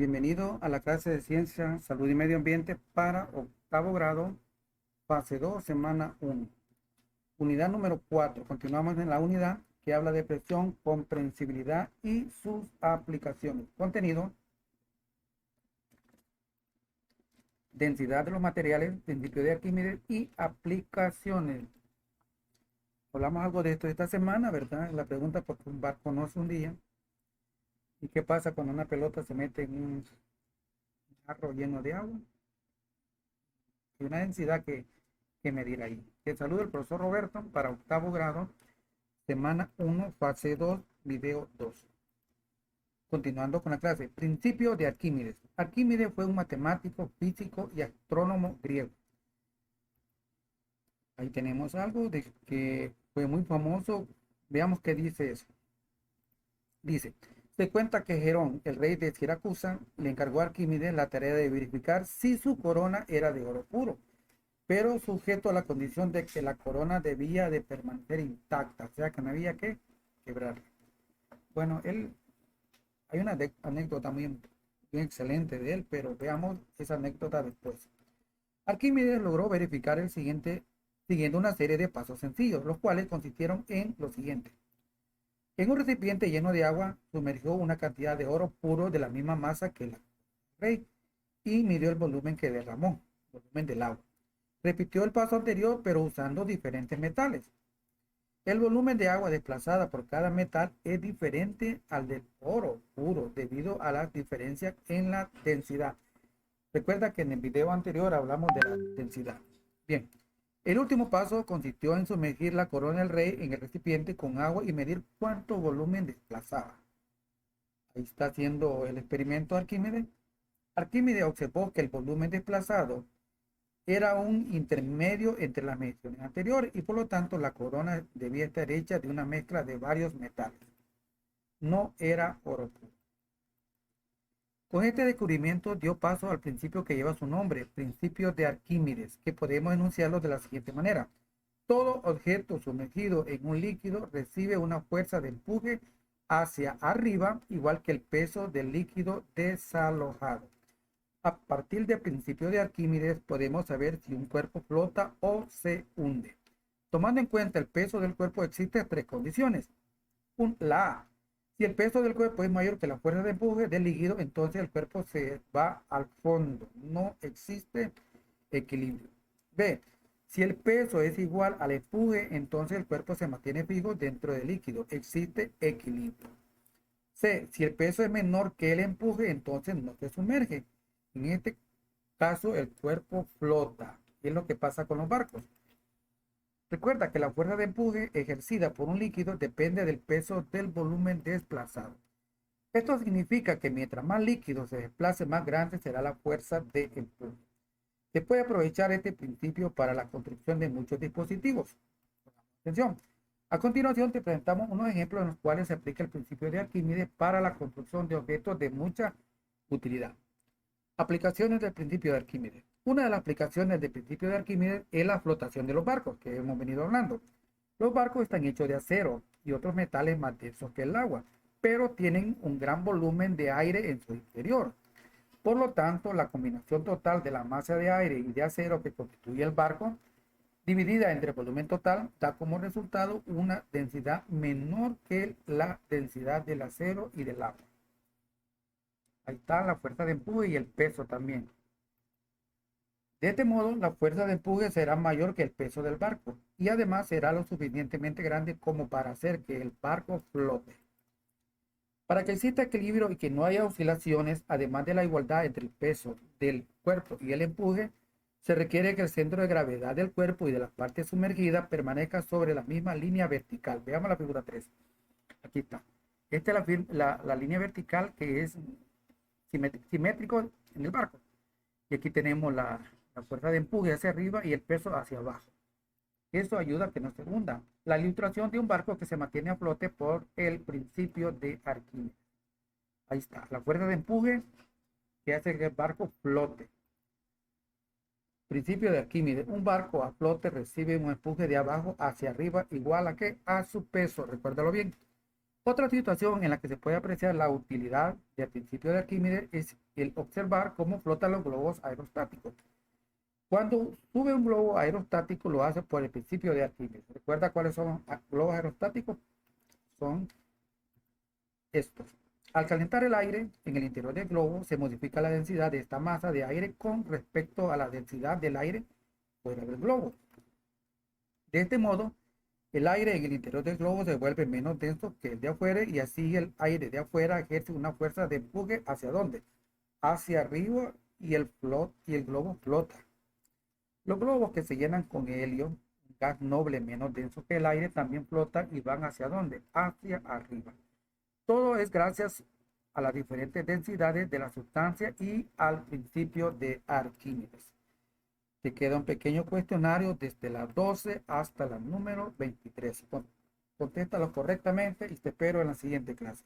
Bienvenido a la clase de Ciencia, Salud y Medio Ambiente para octavo grado, fase 2, semana 1. Unidad número 4. Continuamos en la unidad que habla de presión, comprensibilidad y sus aplicaciones. Contenido: densidad de los materiales, principio de Arquímedes y aplicaciones. Hablamos algo de esto esta semana, ¿verdad? La pregunta: ¿por qué un barco no hace un día? ¿Y qué pasa cuando una pelota se mete en un jarro lleno de agua? Hay una densidad que medir ahí. Que saludo el profesor Roberto para octavo grado, semana 1, fase 2, video 2. Continuando con la clase. Principio de Arquímedes. Arquímedes fue un matemático, físico y astrónomo griego. Ahí tenemos algo de que fue muy famoso. Veamos qué dice eso. Dice: se cuenta que Herón, el rey de Siracusa, le encargó a Arquímedes la tarea de verificar si su corona era de oro puro, pero sujeto a la condición de que la corona debía de permanecer intacta, o sea que no había que quebrarla. Bueno, hay una anécdota muy excelente de él, pero veamos esa anécdota después. Arquímedes logró verificar el siguiente siguiendo una serie de pasos sencillos, los cuales consistieron en lo siguiente. En un recipiente lleno de agua, sumergió una cantidad de oro puro de la misma masa que el rey y midió el volumen que derramó, el volumen del agua. Repitió el paso anterior, pero usando diferentes metales. El volumen de agua desplazada por cada metal es diferente al del oro puro debido a las diferencias en la densidad. Recuerda que en el video anterior hablamos de la densidad. Bien, el último paso consistió en sumergir la corona del rey en el recipiente con agua y medir cuánto volumen desplazaba. Ahí está haciendo el experimento Arquímedes. Arquímedes observó que el volumen desplazado era un intermedio entre las mediciones anteriores y por lo tanto la corona debía estar hecha de una mezcla de varios metales. No era oro puro. Con este descubrimiento dio paso al principio que lleva su nombre, principio de Arquímedes, que podemos enunciarlo de la siguiente manera. Todo objeto sumergido en un líquido recibe una fuerza de empuje hacia arriba, igual que el peso del líquido desalojado. A partir del principio de Arquímedes podemos saber si un cuerpo flota o se hunde. Tomando en cuenta el peso del cuerpo existen tres condiciones. La A: si el peso del cuerpo es mayor que la fuerza de empuje del líquido, entonces el cuerpo se va al fondo. No existe equilibrio. B: si el peso es igual al empuje, entonces el cuerpo se mantiene fijo dentro del líquido. Existe equilibrio. C: si el peso es menor que el empuje, entonces no se sumerge. En este caso, el cuerpo flota. Es lo que pasa con los barcos. Recuerda que la fuerza de empuje ejercida por un líquido depende del peso del volumen desplazado. Esto significa que mientras más líquido se desplace, más grande será la fuerza de empuje. Se puede aprovechar este principio para la construcción de muchos dispositivos. Atención. A continuación te presentamos unos ejemplos en los cuales se aplica el principio de Arquímedes para la construcción de objetos de mucha utilidad. Aplicaciones del principio de Arquímedes. Una de las aplicaciones del principio de Arquímedes es la flotación de los barcos, que hemos venido hablando. Los barcos están hechos de acero y otros metales más densos que el agua, pero tienen un gran volumen de aire en su interior. Por lo tanto, la combinación total de la masa de aire y de acero que constituye el barco, dividida entre el volumen total, da como resultado una densidad menor que la densidad del acero y del agua. Ahí está la fuerza de empuje y el peso también. De este modo, la fuerza de empuje será mayor que el peso del barco y además será lo suficientemente grande como para hacer que el barco flote. Para que exista equilibrio y que no haya oscilaciones, además de la igualdad entre el peso del cuerpo y el empuje, se requiere que el centro de gravedad del cuerpo y de la parte sumergida permanezca sobre la misma línea vertical. Veamos la figura 3. Aquí está. Esta es la línea vertical que es simétrico en el barco. Y aquí tenemos la fuerza de empuje hacia arriba y el peso hacia abajo. Eso ayuda a que no se hunda. La ilustración de un barco que se mantiene a flote por el principio de Arquímedes. Ahí está, la fuerza de empuje que hace que el barco flote. Principio de Arquímedes: un barco a flote recibe un empuje de abajo hacia arriba igual a ¿qué? A su peso. Recuérdalo bien. Otra situación en la que se puede apreciar la utilidad del principio de Arquímedes es el observar cómo flotan los globos aerostáticos. Cuando sube un globo aerostático lo hace por el principio de Arquímedes. ¿Recuerda cuáles son los globos aerostáticos? Son estos. Al calentar el aire en el interior del globo, se modifica la densidad de esta masa de aire con respecto a la densidad del aire fuera del globo. De este modo, el aire en el interior del globo se vuelve menos denso que el de afuera y así el aire de afuera ejerce una fuerza de empuje ¿hacia dónde? Hacia arriba y el globo flota. Los globos que se llenan con helio, un gas noble menos denso que el aire, también flotan y van ¿hacia dónde? Hacia arriba. Todo es gracias a las diferentes densidades de la sustancia y al principio de Arquímedes. Te queda un pequeño cuestionario desde las 12 hasta la número 23. Contéstalo correctamente y te espero en la siguiente clase.